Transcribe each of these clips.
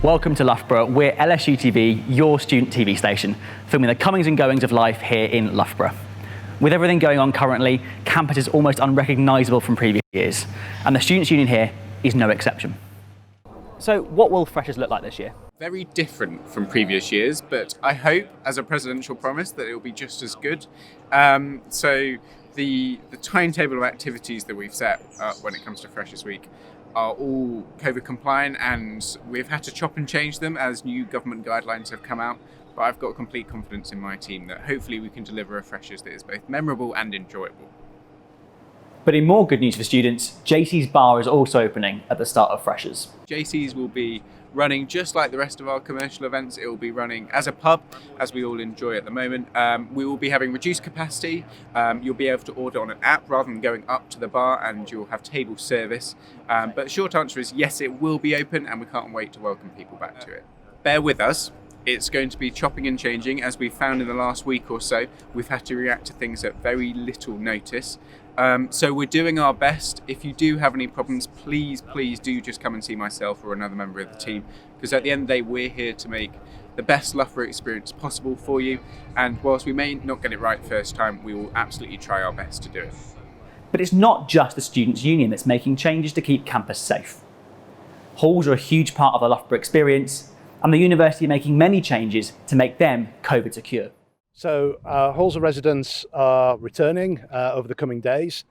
Welcome to Loughborough. We're LSUTV, your student TV station, filming the comings and goings of life here in Loughborough. With everything going on currently, campus is almost unrecognisable from previous years, and the Students' Union here is no exception. So what will freshers look like this year? Very different from previous years, but I hope, as a presidential promise, that it will be just as good. So the timetable of activities that we've set when it comes to Freshers Week are all COVID compliant, and we've had to chop and change them as new government guidelines have come out. But I've got complete confidence in my team that hopefully we can deliver a Freshers that is both memorable and enjoyable. But in more good news for students, JC's Bar is also opening at the start of Freshers. JC's will be running just like the rest of our commercial events. It will be running as a pub, as we all enjoy at the moment. We will be having reduced capacity. You'll be able to order on an app rather than going up to the bar, and you'll have table service. But the short answer is yes, it will be open, and we can't wait to welcome people back to it. Bear with us. It's going to be chopping and changing. As we've found in the last week or so, we've had to react to things at very little notice. So we're doing our best. If you do have any problems, please do just come and see myself or another member of the team, because at the end of the day, we're here to make the best Loughborough experience possible for you. And whilst we may not get it right first time, we will absolutely try our best to do it. But it's not just the Students' Union that's making changes to keep campus safe. Halls are a huge part of the Loughborough experience, and the university are making many changes to make them COVID secure. So halls of residence are returning over the coming days.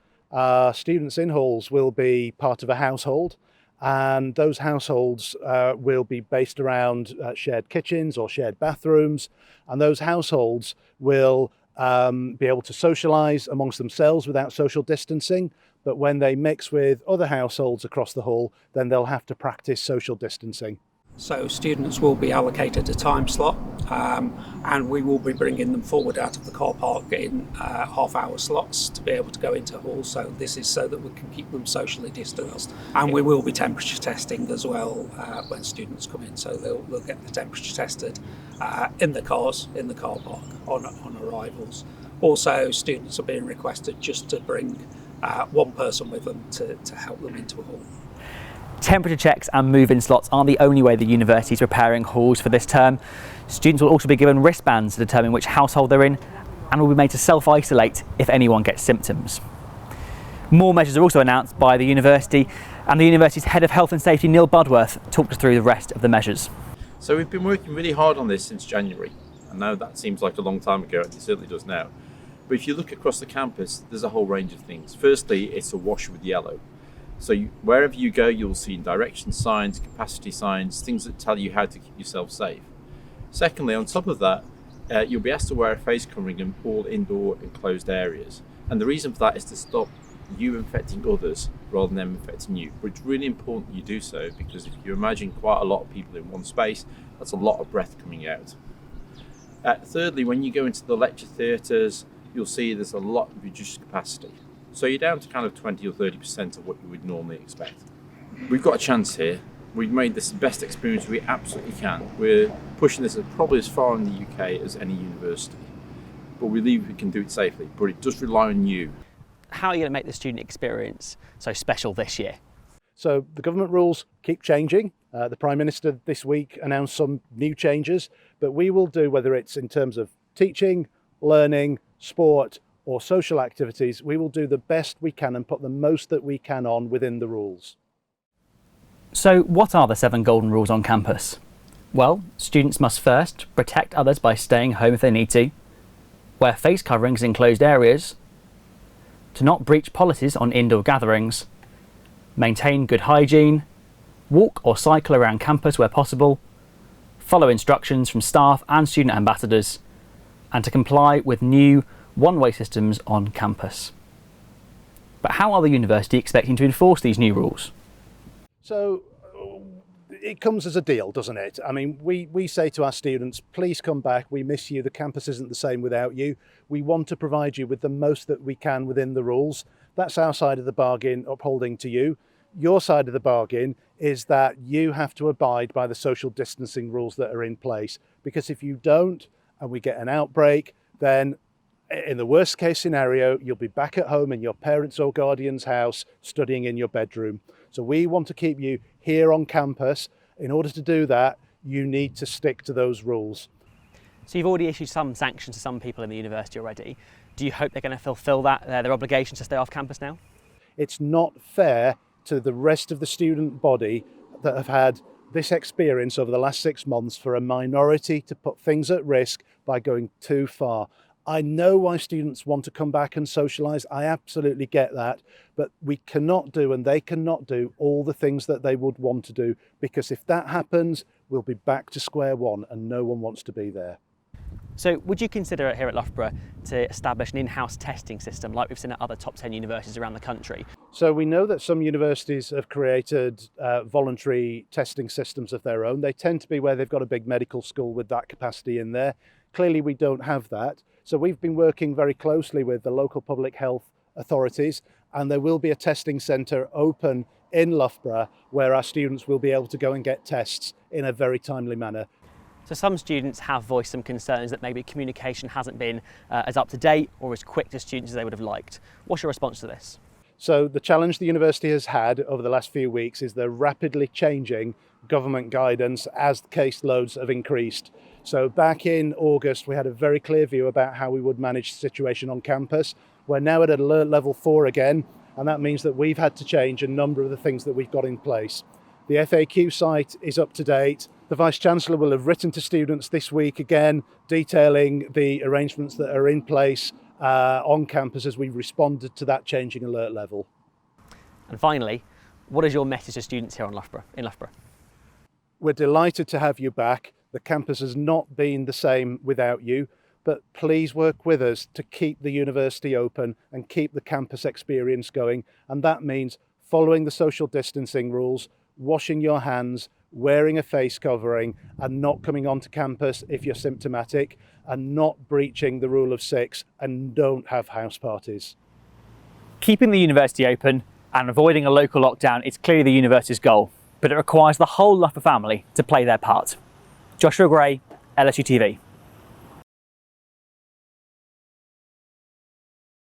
Students in halls will be part of a household, and those households will be based around shared kitchens or shared bathrooms, and those households will be able to socialise amongst themselves without social distancing, but when they mix with other households across the hall, then they'll have to practice social distancing. So students will be allocated a time slot, and we will be bringing them forward out of the car park in half-hour slots to be able to go into halls. So this is so that we can keep them socially distanced, and we will be temperature testing as well when students come in. So they'll get the temperature tested in the cars in the car park on arrivals. Also, students are being requested just to bring one person with them to help them into a hall. Temperature checks and move-in slots aren't the only way the university is preparing halls for this term. Students will also be given wristbands to determine which household they're in, and will be made to self-isolate if anyone gets symptoms. More measures are also announced by the university, and the university's head of health and safety, Neil Budworth, talked us through the rest of the measures. So we've been working really hard on this since January. I know that seems like a long time ago, and it certainly does now. But if you look across the campus, there's a whole range of things. Firstly, it's a wash with yellow. So wherever you go, you'll see direction signs, capacity signs, things that tell you how to keep yourself safe. Secondly, on top of that, you'll be asked to wear a face covering in all indoor enclosed areas. And the reason for that is to stop you infecting others rather than them infecting you. But it's really important you do so, because if you imagine quite a lot of people in one space, that's a lot of breath coming out. Thirdly, when you go into the lecture theatres, you'll see there's a lot of reduced capacity. So you're down to kind of 20 or 30% of what you would normally expect. We've got a chance here. We've made this the best experience we absolutely can. We're pushing this probably as far in the UK as any university. But we believe we can do it safely, but it does rely on you. How are you going to make the student experience so special this year? So the government rules keep changing. The Prime Minister this week announced some new changes, but we will do, whether it's in terms of teaching, learning, sport, or social activities, we will do the best we can and put the most that we can on within the rules. So what are the 7 golden rules on campus? Well, students must first protect others by staying home if they need to, wear face coverings in closed areas, to not breach policies on indoor gatherings, maintain good hygiene, walk or cycle around campus where possible, follow instructions from staff and student ambassadors, and to comply with new one-way systems on campus. But how are the university expecting to enforce these new rules? So it comes as a deal, doesn't it? I mean, we say to our students, please come back, we miss you, the campus isn't the same without you. We want to provide you with the most that we can within the rules. That's our side of the bargain, upholding to you. Your side of the bargain is that you have to abide by the social distancing rules that are in place, because if you don't and we get an outbreak, then in the worst case scenario, you'll be back at home in your parents' or guardian's house, studying in your bedroom. So we want to keep you here on campus. In order to do that, you need to stick to those rules. So you've already issued some sanctions to some people in the university already. Do you hope they're going to fulfil their obligations to stay off campus now? It's not fair to the rest of the student body that have had this experience over the last 6 months for a minority to put things at risk by going too far. I know why students want to come back and socialise, I absolutely get that, but we cannot do and they cannot do all the things that they would want to do, because if that happens, we'll be back to square one and no one wants to be there. So would you consider it here at Loughborough to establish an in-house testing system like we've seen at other top 10 universities around the country? So we know that some universities have created voluntary testing systems of their own. They tend to be where they've got a big medical school with that capacity in there. Clearly we don't have that. So we've been working very closely with the local public health authorities, and there will be a testing centre open in Loughborough where our students will be able to go and get tests in a very timely manner. So some students have voiced some concerns that maybe communication hasn't been as up to date or as quick to students as they would have liked. What's your response to this? So the challenge the university has had over the last few weeks is the rapidly changing government guidance as caseloads have increased. So back in August, we had a very clear view about how we would manage the situation on campus. We're now at alert level 4 again, and that means that we've had to change a number of the things that we've got in place. The FAQ site is up to date. The Vice-Chancellor will have written to students this week again, detailing the arrangements that are in place on campus as we've responded to that changing alert level. And finally, what is your message to students here in Loughborough? We're delighted to have you back. The campus has not been the same without you, but please work with us to keep the university open and keep the campus experience going. And that means following the social distancing rules, washing your hands, wearing a face covering, and not coming onto campus if you're symptomatic, and not breaching the rule of 6, and don't have house parties. Keeping the university open and avoiding a local lockdown is clearly the university's goal, but it requires the whole Loughborough family to play their part. Joshua Gray, LSUTV.